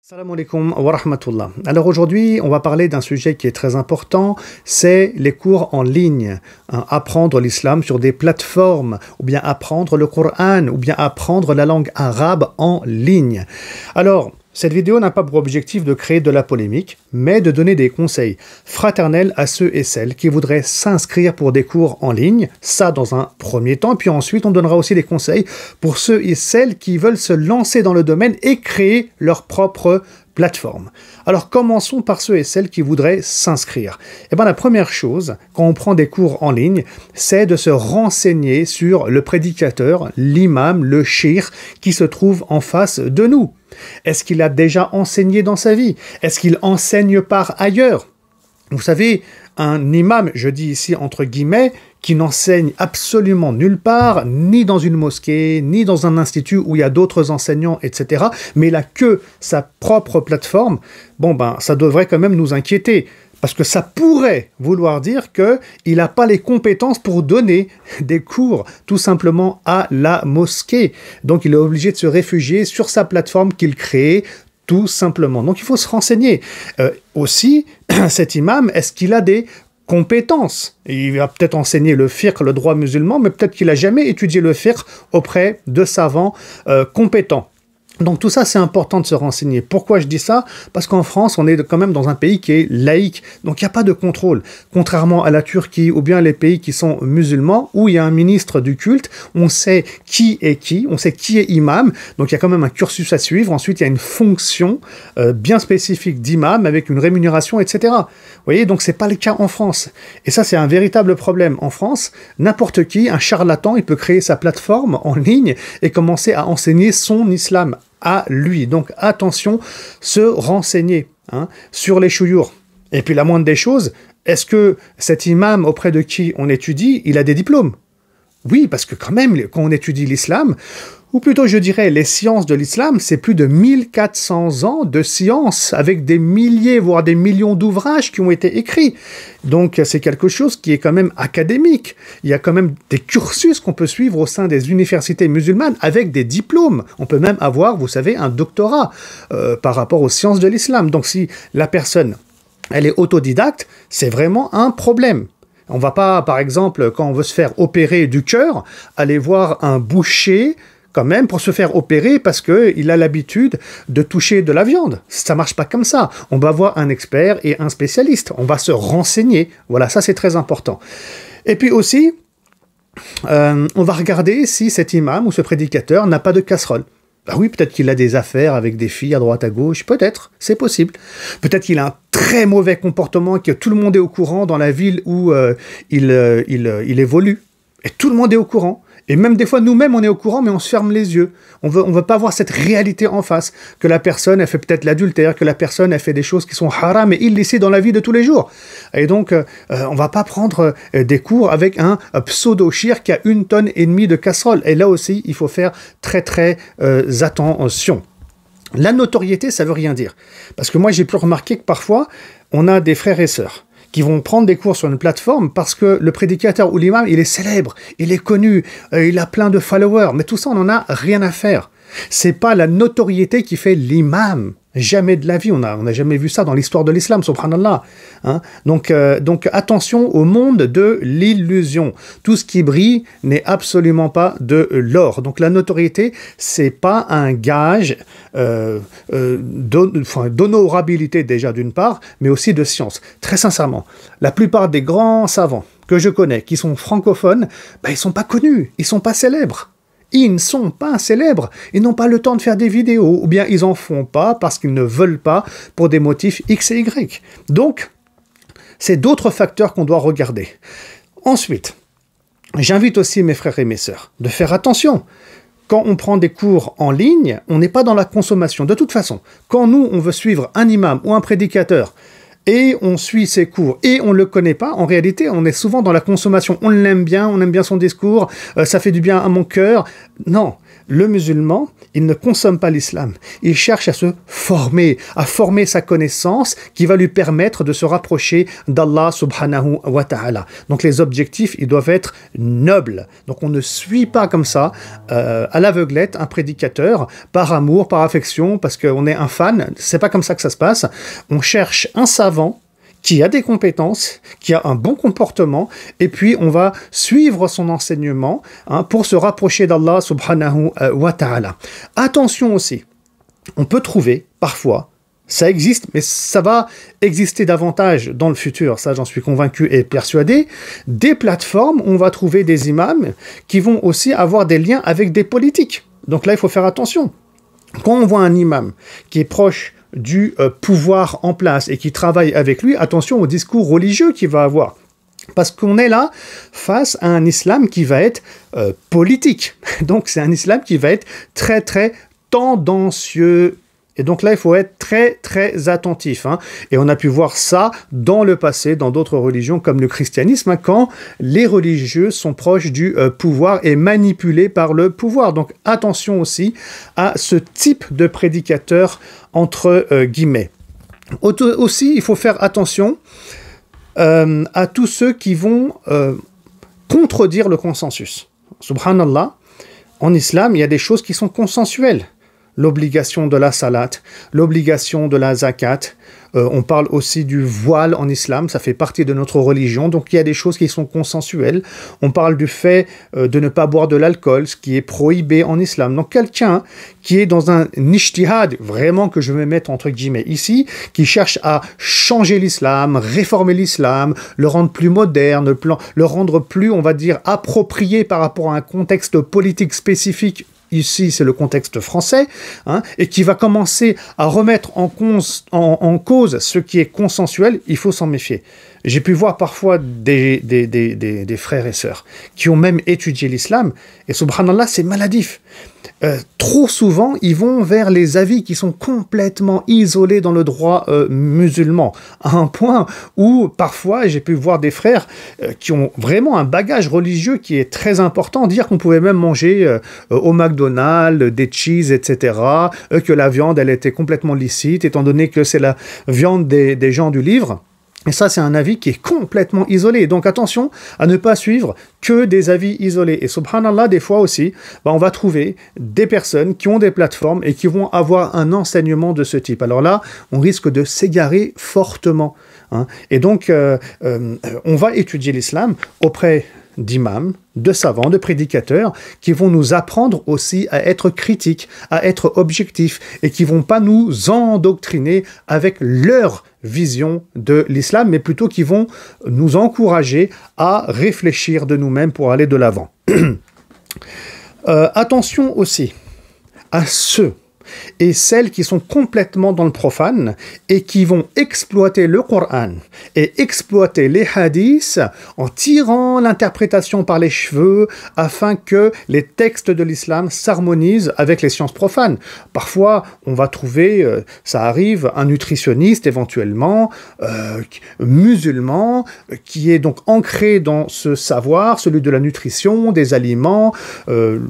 Salam alaikum wa rahmatullah. Alors aujourd'hui, on va parler d'un sujet qui est très important, c'est les cours en ligne. Apprendre l'islam sur des plateformes, ou bien apprendre le Coran, ou bien apprendre la langue arabe en ligne. Alors, cette vidéo n'a pas pour objectif de créer de la polémique, mais de donner des conseils fraternels à ceux et celles qui voudraient s'inscrire pour des cours en ligne, ça dans un premier temps, puis ensuite on donnera aussi des conseils pour ceux et celles qui veulent se lancer dans le domaine et créer leur propre plateforme. Alors commençons par ceux et celles qui voudraient s'inscrire. Eh bien la première chose, quand on prend des cours en ligne, c'est de se renseigner sur le prédicateur, l'imam, le cheikh qui se trouve en face de nous. Est-ce qu'il a déjà enseigné dans sa vie? Est-ce qu'il enseigne par ailleurs? Vous savez, un imam, je dis ici entre guillemets, qui n'enseigne absolument nulle part, ni dans une mosquée, ni dans un institut où il y a d'autres enseignants, etc., mais il n'a que sa propre plateforme, ça devrait quand même nous inquiéter. Parce que ça pourrait vouloir dire qu'il n'a pas les compétences pour donner des cours tout simplement à la mosquée. Donc il est obligé de se réfugier sur sa plateforme qu'il crée tout simplement. Donc il faut se renseigner. Aussi, cet imam, est-ce qu'il a des compétences? Il va peut-être enseigner le fiqh, le droit musulman, mais peut-être qu'il n'a jamais étudié le fiqh auprès de savants compétents. Donc tout ça, c'est important de se renseigner. Pourquoi je dis ça? Parce qu'en France, on est quand même dans un pays qui est laïque, donc il n'y a pas de contrôle. Contrairement à la Turquie ou bien les pays qui sont musulmans, où il y a un ministre du culte, on sait qui est qui, on sait qui est imam, donc il y a quand même un cursus à suivre. Ensuite, il y a une fonction bien spécifique d'imam avec une rémunération, etc. Vous voyez, donc c'est pas le cas en France. Et ça, c'est un véritable problème. En France, n'importe qui, un charlatan, il peut créer sa plateforme en ligne et commencer à enseigner son islam à lui. Donc attention, se renseigner sur les chouyours. Et puis la moindre des choses, est-ce que cet imam auprès de qui on étudie, il a des diplômes? Oui, parce que quand même, quand on étudie l'islam, ou plutôt je dirais les sciences de l'islam, c'est plus de 1400 ans de sciences, avec des milliers, voire des millions d'ouvrages qui ont été écrits. Donc c'est quelque chose qui est quand même académique. Il y a quand même des cursus qu'on peut suivre au sein des universités musulmanes avec des diplômes. On peut même avoir, vous savez, un doctorat par rapport aux sciences de l'islam. Donc si la personne, elle est autodidacte, c'est vraiment un problème. On ne va pas, par exemple, quand on veut se faire opérer du cœur, aller voir un boucher quand même pour se faire opérer parce qu'il a l'habitude de toucher de la viande. Ça ne marche pas comme ça. On va voir un expert et un spécialiste. On va se renseigner. Voilà, ça c'est très important. Et puis aussi, on va regarder si cet imam ou ce prédicateur n'a pas de casserole. Bah oui, peut-être qu'il a des affaires avec des filles à droite à gauche, peut-être, c'est possible. Peut-être qu'il a un très mauvais comportement, que tout le monde est au courant dans la ville où il évolue. Et tout le monde est au courant. Et même des fois, nous-mêmes, on est au courant, mais on se ferme les yeux. On veut pas voir cette réalité en face. Que la personne, elle fait peut-être l'adultère, que la personne, elle fait des choses qui sont haram et illicites dans la vie de tous les jours. Et donc, on va pas prendre des cours avec un pseudo-shir qui a 1,5 tonne de casserole. Et là aussi, il faut faire très, très attention. La notoriété, ça veut rien dire. Parce que moi, j'ai pu remarquer que parfois, on a des frères et sœurs qui vont prendre des cours sur une plateforme parce que le prédicateur ou l'imam, il est célèbre, il est connu, il a plein de followers, mais tout ça, on n'en a rien à faire. C'est pas la notoriété qui fait l'imam. Jamais de la vie, on n'a jamais vu ça dans l'histoire de l'islam, subhanallah. Donc attention au monde de l'illusion. Tout ce qui brille n'est absolument pas de l'or. Donc la notoriété, c'est pas un gage d'honorabilité déjà d'une part, mais aussi de science. Très sincèrement, la plupart des grands savants que je connais, qui sont francophones, ils sont pas connus, ils sont pas célèbres. Ils ne sont pas célèbres, ils n'ont pas le temps de faire des vidéos, ou bien ils en font pas parce qu'ils ne veulent pas pour des motifs X et Y. Donc, c'est d'autres facteurs qu'on doit regarder. Ensuite, j'invite aussi mes frères et mes sœurs de faire attention. Quand on prend des cours en ligne, on n'est pas dans la consommation. De toute façon, quand nous, on veut suivre un imam ou un prédicateur, et on suit ses cours, et on ne le connaît pas, en réalité, on est souvent dans la consommation. On l'aime bien, on aime bien son discours, ça fait du bien à mon cœur. Non, le musulman, il ne consomme pas l'islam. Il cherche à se former, à former sa connaissance qui va lui permettre de se rapprocher d'Allah subhanahu wa ta'ala. Donc les objectifs, ils doivent être nobles. Donc on ne suit pas comme ça, à l'aveuglette, un prédicateur, par amour, par affection, parce qu'on est un fan. C'est pas comme ça que ça se passe. On cherche un savant qui a des compétences, qui a un bon comportement, et puis on va suivre son enseignement pour se rapprocher d'Allah subhanahu wa ta'ala. Attention aussi, on peut trouver parfois, ça existe, mais ça va exister davantage dans le futur, ça j'en suis convaincu et persuadé, des plateformes où on va trouver des imams qui vont aussi avoir des liens avec des politiques. Donc là, il faut faire attention. Quand on voit un imam qui est proche du pouvoir en place et qui travaille avec lui, attention au discours religieux qu'il va avoir. Parce qu'on est là face à un islam qui va être politique. Donc c'est un islam qui va être très très tendancieux. Et donc là, il faut être très, très attentif. Et on a pu voir ça dans le passé, dans d'autres religions comme le christianisme, quand les religieux sont proches du pouvoir et manipulés par le pouvoir. Donc attention aussi à ce type de prédicateur, entre guillemets. Aussi, il faut faire attention à tous ceux qui vont contredire le consensus. Subhanallah, en islam, il y a des choses qui sont consensuelles. L'obligation de la salat, l'obligation de la zakat. On parle aussi du voile en islam, ça fait partie de notre religion, donc il y a des choses qui sont consensuelles. On parle du fait de ne pas boire de l'alcool, ce qui est prohibé en islam. Donc quelqu'un qui est dans un ijtihad, vraiment que je vais mettre entre guillemets ici, qui cherche à changer l'islam, réformer l'islam, le rendre plus moderne, le rendre plus, on va dire, approprié par rapport à un contexte politique spécifique. Ici, c'est le contexte français, et qui va commencer à remettre en cause ce qui est consensuel, il faut s'en méfier. J'ai pu voir parfois des frères et sœurs qui ont même étudié l'islam, et subhanallah, c'est maladif. Trop souvent, ils vont vers les avis qui sont complètement isolés dans le droit musulman, à un point où parfois j'ai pu voir des frères qui ont vraiment un bagage religieux qui est très important, dire qu'on pouvait même manger au McDonald's des cheese, etc., que la viande elle était complètement licite, étant donné que c'est la viande des gens du livre. Et ça, c'est un avis qui est complètement isolé. Donc attention à ne pas suivre que des avis isolés. Et subhanallah, des fois aussi, on va trouver des personnes qui ont des plateformes et qui vont avoir un enseignement de ce type. Alors là, on risque de s'égarer fortement. Et donc, on va étudier l'islam auprès d'imams, de savants, de prédicateurs, qui vont nous apprendre aussi à être critiques, à être objectifs, et qui vont pas nous endoctriner avec leur vision de l'islam, mais plutôt qui vont nous encourager à réfléchir de nous-mêmes pour aller de l'avant. Attention aussi à ceux et celles qui sont complètement dans le profane et qui vont exploiter le Coran et exploiter les hadiths en tirant l'interprétation par les cheveux afin que les textes de l'islam s'harmonisent avec les sciences profanes. Parfois, on va trouver, ça arrive, un nutritionniste éventuellement, musulman, qui est donc ancré dans ce savoir, celui de la nutrition, des aliments, le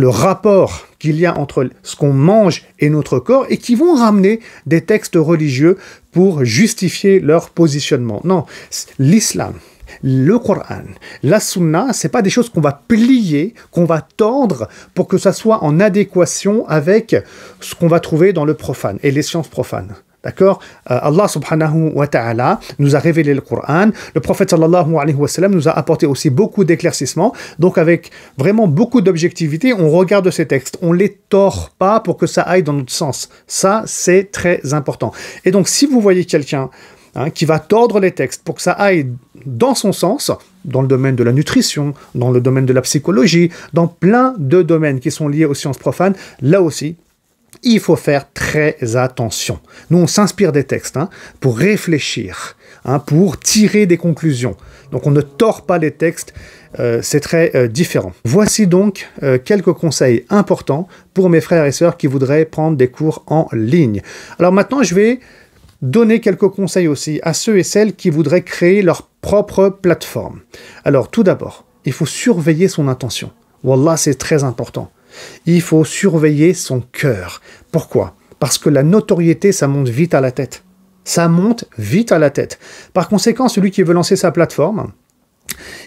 rapport qu'il y a entre ce qu'on mange et notre corps, et qui vont ramener des textes religieux pour justifier leur positionnement. Non, l'islam, le Coran, la Sunna, c'est pas des choses qu'on va plier, qu'on va tordre pour que ça soit en adéquation avec ce qu'on va trouver dans le profane et les sciences profanes. D'accord? Allah subhanahu wa ta'ala nous a révélé le Coran. Le prophète sallallahu alayhi wa sallam nous a apporté aussi beaucoup d'éclaircissements. Donc avec vraiment beaucoup d'objectivité, on regarde ces textes. On ne les tord pas pour que ça aille dans notre sens. Ça, c'est très important. Et donc si vous voyez quelqu'un qui va tordre les textes pour que ça aille dans son sens, dans le domaine de la nutrition, dans le domaine de la psychologie, dans plein de domaines qui sont liés aux sciences profanes, là aussi, il faut faire très attention. Nous, on s'inspire des textes pour réfléchir, pour tirer des conclusions. Donc, on ne tord pas les textes, c'est très différent. Voici donc quelques conseils importants pour mes frères et sœurs qui voudraient prendre des cours en ligne. Alors maintenant, je vais donner quelques conseils aussi à ceux et celles qui voudraient créer leur propre plateforme. Alors, tout d'abord, il faut surveiller son intention. Wallah, c'est très important. Il faut surveiller son cœur. Pourquoi? Parce que la notoriété, ça monte vite à la tête. Ça monte vite à la tête. Par conséquent, celui qui veut lancer sa plateforme,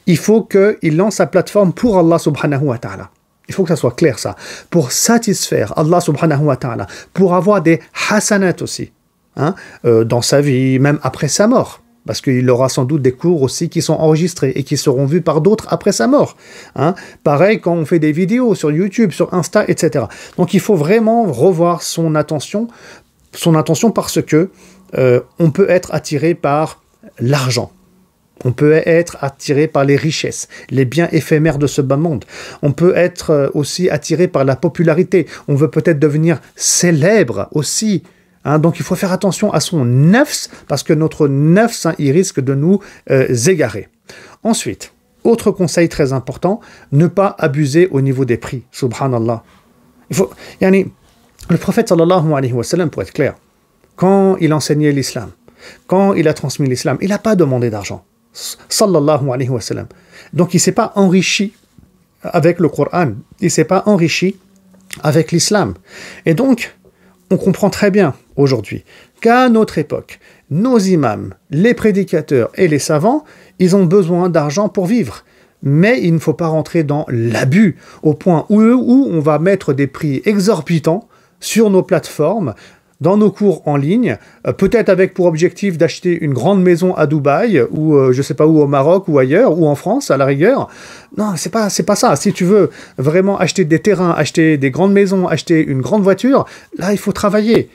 il faut qu'il lance sa plateforme pour Allah subhanahu wa ta'ala. Il faut que ça soit clair, ça. Pour satisfaire Allah subhanahu wa ta'ala, pour avoir des hasanat aussi, hein, dans sa vie, même après sa mort. Parce qu'il aura sans doute des cours aussi qui sont enregistrés et qui seront vus par d'autres après sa mort. Hein. Pareil quand on fait des vidéos sur YouTube, sur Insta, etc. Donc il faut vraiment revoir son attention parce que on peut être attiré par l'argent. On peut être attiré par les richesses, les biens éphémères de ce bas monde. On peut être aussi attiré par la popularité. On veut peut-être devenir célèbre aussi. Hein, donc il faut faire attention à son nafs, parce que notre nafs, hein, il risque de nous égarer. Ensuite, autre conseil très important, ne pas abuser au niveau des prix. Subhanallah. Le prophète sallallahu alayhi wa sallam, pour être clair, quand il enseignait l'islam, quand il a transmis l'islam, il n'a pas demandé d'argent. Sallallahu alayhi wa sallam. Donc il ne s'est pas enrichi avec le Coran, il ne s'est pas enrichi avec l'islam. Et donc, on comprend très bien aujourd'hui qu'à notre époque, nos imams, les prédicateurs et les savants, ils ont besoin d'argent pour vivre. Mais il ne faut pas rentrer dans l'abus, au point où on va mettre des prix exorbitants sur nos plateformes, dans nos cours en ligne, peut-être avec pour objectif d'acheter une grande maison à Dubaï, ou je ne sais pas où, au Maroc, ou ailleurs, ou en France, à la rigueur. Non, c'est pas ça. Si tu veux vraiment acheter des terrains, acheter des grandes maisons, acheter une grande voiture, là, il faut travailler.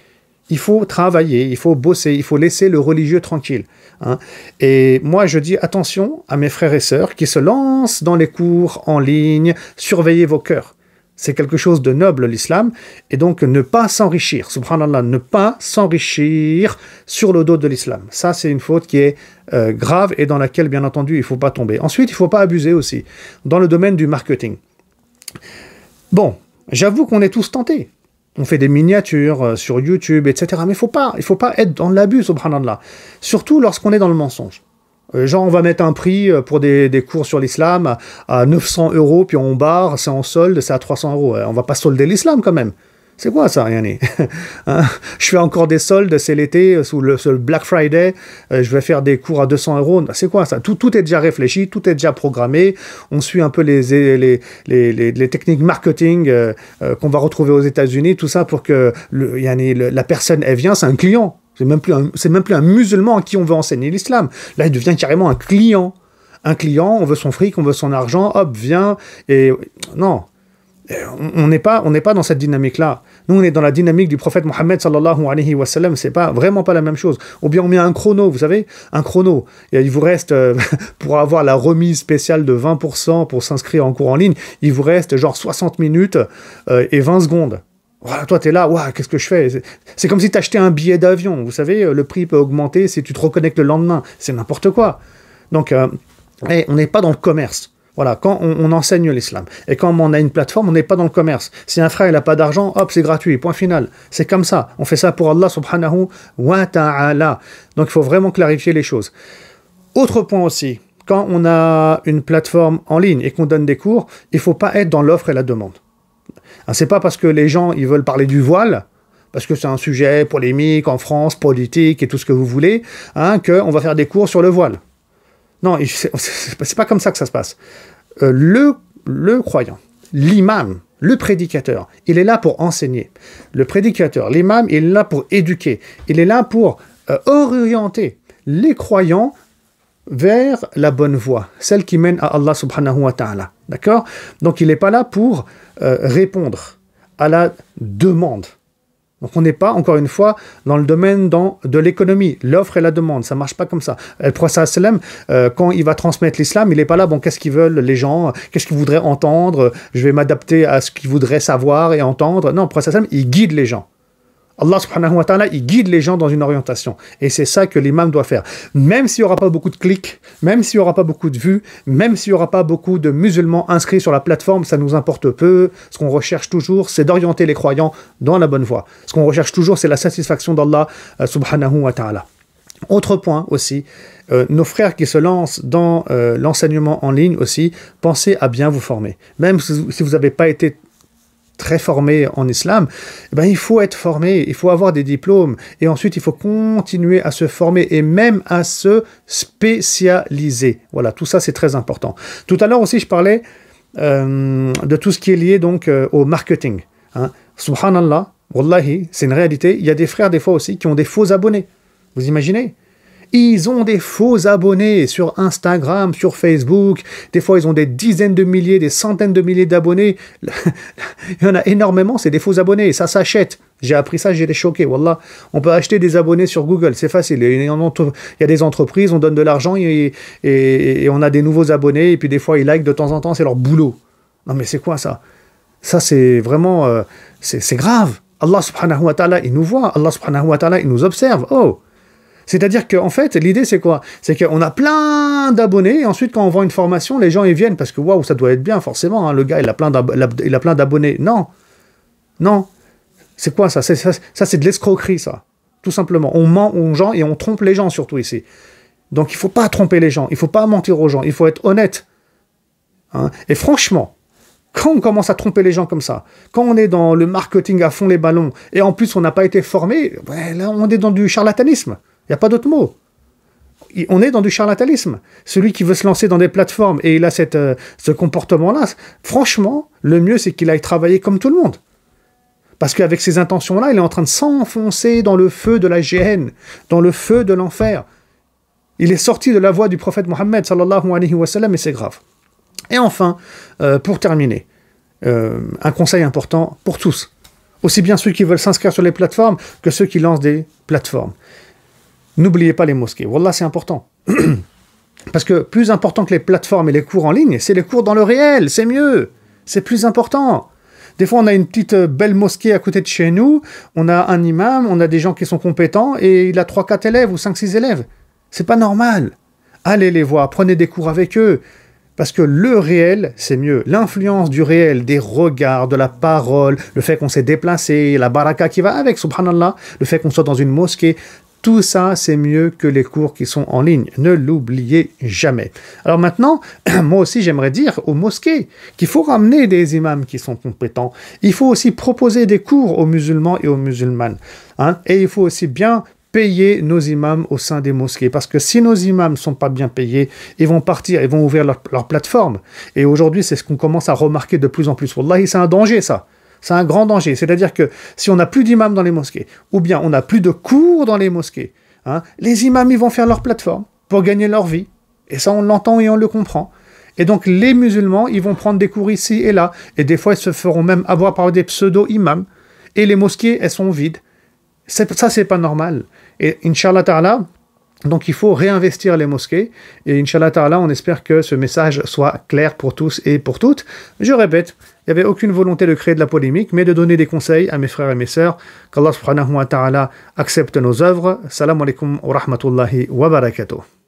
Il faut travailler, il faut bosser, il faut laisser le religieux tranquille. Hein. Et moi, je dis attention à mes frères et sœurs qui se lancent dans les cours en ligne, surveillez vos cœurs. C'est quelque chose de noble, l'islam, et donc ne pas s'enrichir, subhanallah, ne pas s'enrichir sur le dos de l'islam. Ça, c'est une faute qui est grave et dans laquelle, bien entendu, il ne faut pas tomber. Ensuite, il ne faut pas abuser aussi, dans le domaine du marketing. Bon, j'avoue qu'on est tous tentés. On fait des miniatures sur YouTube, etc. Mais il faut pas être dans l'abus, subhanallah. Surtout lorsqu'on est dans le mensonge. Genre, on va mettre un prix pour des cours sur l'islam à 900 €, puis on barre, c'est en solde, c'est à 300 €. On va pas solder l'islam quand même. C'est quoi ça, Yanni? Hein? Je fais encore des soldes, c'est l'été, sous le Black Friday, je vais faire des cours à 200 €. C'est quoi ça? Tout est déjà réfléchi, tout est déjà programmé. On suit un peu les techniques marketing qu'on va retrouver aux États-Unis, tout ça pour que la personne, elle vient, c'est un client. C'est même plus un musulman à qui on veut enseigner l'islam. Là, il devient carrément un client. Un client, on veut son fric, on veut son argent, hop, viens. Et non, on n'est pas dans cette dynamique-là. Nous, on est dans la dynamique du prophète Mohammed sallallahu alayhi wa sallam. C'est vraiment pas la même chose. Ou bien on met un chrono, vous savez, un chrono. Et il vous reste, pour avoir la remise spéciale de 20% pour s'inscrire en cours en ligne, il vous reste genre 60 minutes et 20 secondes. Voilà, toi, t'es là, waouh, qu'est-ce que je fais? C'est comme si t'achetais un billet d'avion. Vous savez, le prix peut augmenter si tu te reconnectes le lendemain. C'est n'importe quoi. Donc, on n'est pas dans le commerce. Voilà, quand on enseigne l'islam. Et quand on a une plateforme, on n'est pas dans le commerce. Si un frère, il n'a pas d'argent, hop, c'est gratuit, point final. C'est comme ça. On fait ça pour Allah subhanahu wa ta'ala. Donc, il faut vraiment clarifier les choses. Autre point aussi, quand on a une plateforme en ligne et qu'on donne des cours, il ne faut pas être dans l'offre et la demande. C'est pas parce que les gens ils veulent parler du voile, parce que c'est un sujet polémique en France, politique et tout ce que vous voulez, hein, qu'on va faire des cours sur le voile. Non, c'est pas comme ça que ça se passe. Le croyant, l'imam, le prédicateur, il est là pour enseigner. Le prédicateur, l'imam, il est là pour éduquer. Il est là pour orienter les croyants vers la bonne voie, celle qui mène à Allah subhanahu wa ta'ala. D'accord? Donc il n'est pas là pour répondre à la demande. Donc on n'est pas, encore une fois, dans le domaine de l'économie, l'offre et la demande, ça ne marche pas comme ça. Le prophète sallam, quand il va transmettre l'islam, il n'est pas là, bon, qu'est-ce qu'ils veulent les gens, qu'est-ce qu'ils voudraient entendre, je vais m'adapter à ce qu'ils voudraient savoir et entendre. Non, le prophète sallam, il guide les gens. Allah subhanahu wa ta'ala, il guide les gens dans une orientation. Et c'est ça que l'imam doit faire. Même s'il n'y aura pas beaucoup de clics, même s'il n'y aura pas beaucoup de vues, même s'il n'y aura pas beaucoup de musulmans inscrits sur la plateforme, ça nous importe peu. Ce qu'on recherche toujours, c'est d'orienter les croyants dans la bonne voie. Ce qu'on recherche toujours, c'est la satisfaction d'Allah subhanahu wa ta'ala. Autre point aussi, nos frères qui se lancent dans l'enseignement en ligne aussi, pensez à bien vous former. Même si vous n'avez pas été très formé en islam, eh ben, il faut être formé, il faut avoir des diplômes, et ensuite il faut continuer à se former et même à se spécialiser. Voilà, tout ça c'est très important. Tout à l'heure aussi je parlais de tout ce qui est lié donc au marketing. Hein. Subhanallah, wallahi, c'est une réalité. Il y a des frères des fois aussi qui ont des faux abonnés. Vous imaginez ? Ils ont des faux abonnés sur Instagram, sur Facebook. Des fois, ils ont des dizaines de milliers, des centaines de milliers d'abonnés. Il y en a énormément, c'est des faux abonnés. Et ça s'achète. J'ai appris ça, j'ai été choqué. Wallah, on peut acheter des abonnés sur Google, c'est facile. Il y a des entreprises, on donne de l'argent et on a des nouveaux abonnés. Et puis des fois, ils likent de temps en temps, c'est leur boulot. Non mais c'est quoi ça ? Ça, c'est vraiment... c'est grave. Allah subhanahu wa ta'ala, il nous voit. Allah subhanahu wa ta'ala, il nous observe. Oh ! C'est-à-dire qu'en fait, l'idée c'est quoi ? C'est qu'on a plein d'abonnés, et ensuite quand on vend une formation, les gens ils viennent parce que waouh, ça doit être bien, forcément, hein, le gars il a plein d'abonnés. Non, non, c'est quoi ça ? Ça c'est de l'escroquerie, ça, tout simplement. On ment aux gens et on trompe les gens surtout ici. Donc il ne faut pas tromper les gens, il ne faut pas mentir aux gens, il faut être honnête. Hein ? Et franchement, quand on commence à tromper les gens comme ça, quand on est dans le marketing à fond les ballons, et en plus on n'a pas été formé, ouais, là on est dans du charlatanisme. Il n'y a pas d'autre mot. On est dans du charlatanisme. Celui qui veut se lancer dans des plateformes et il a ce comportement-là, franchement, le mieux c'est qu'il aille travailler comme tout le monde. Parce qu'avec ces intentions-là, il est en train de s'enfoncer dans le feu de la géhenne, dans le feu de l'enfer. Il est sorti de la voie du prophète Mohammed, sallallahu alayhi wa sallam, et c'est grave. Et enfin, pour terminer, un conseil important pour tous. Aussi bien ceux qui veulent s'inscrire sur les plateformes que ceux qui lancent des plateformes. N'oubliez pas les mosquées. Wallah, c'est important. Parce que plus important que les plateformes et les cours en ligne, c'est les cours dans le réel. C'est mieux. C'est plus important. Des fois, on a une petite belle mosquée à côté de chez nous. On a un imam, on a des gens qui sont compétents et il a 3-4 élèves ou 5-6 élèves. C'est pas normal. Allez les voir, prenez des cours avec eux. Parce que le réel, c'est mieux. L'influence du réel, des regards, de la parole, le fait qu'on s'est déplacé, la baraka qui va avec, subhanallah, le fait qu'on soit dans une mosquée, tout ça, c'est mieux que les cours qui sont en ligne. Ne l'oubliez jamais. Alors maintenant, moi aussi, j'aimerais dire aux mosquées qu'il faut ramener des imams qui sont compétents. Il faut aussi proposer des cours aux musulmans et aux musulmanes. Hein, et il faut aussi bien payer nos imams au sein des mosquées. Parce que si nos imams ne sont pas bien payés, ils vont partir, ils vont ouvrir leur plateforme. Et aujourd'hui, c'est ce qu'on commence à remarquer de plus en plus. Wallahi, c'est un danger, ça. C'est un grand danger. C'est-à-dire que si on n'a plus d'imams dans les mosquées, ou bien on n'a plus de cours dans les mosquées, hein, les imams, ils vont faire leur plateforme pour gagner leur vie. Et ça, on l'entend et on le comprend. Et donc, les musulmans, ils vont prendre des cours ici et là. Et des fois, ils se feront même avoir par des pseudo-imams. Et les mosquées, elles sont vides. Ça, c'est pas normal. Et Inch'Allah Ta'ala, donc il faut réinvestir les mosquées. Et Inch'Allah Ta'ala, on espère que ce message soit clair pour tous et pour toutes. Je répète, il n'y avait aucune volonté de créer de la polémique, mais de donner des conseils à mes frères et mes sœurs. Qu'Allah subhanahu wa ta'ala accepte nos œuvres. Salam alaikum wa rahmatullahi wa barakatuh.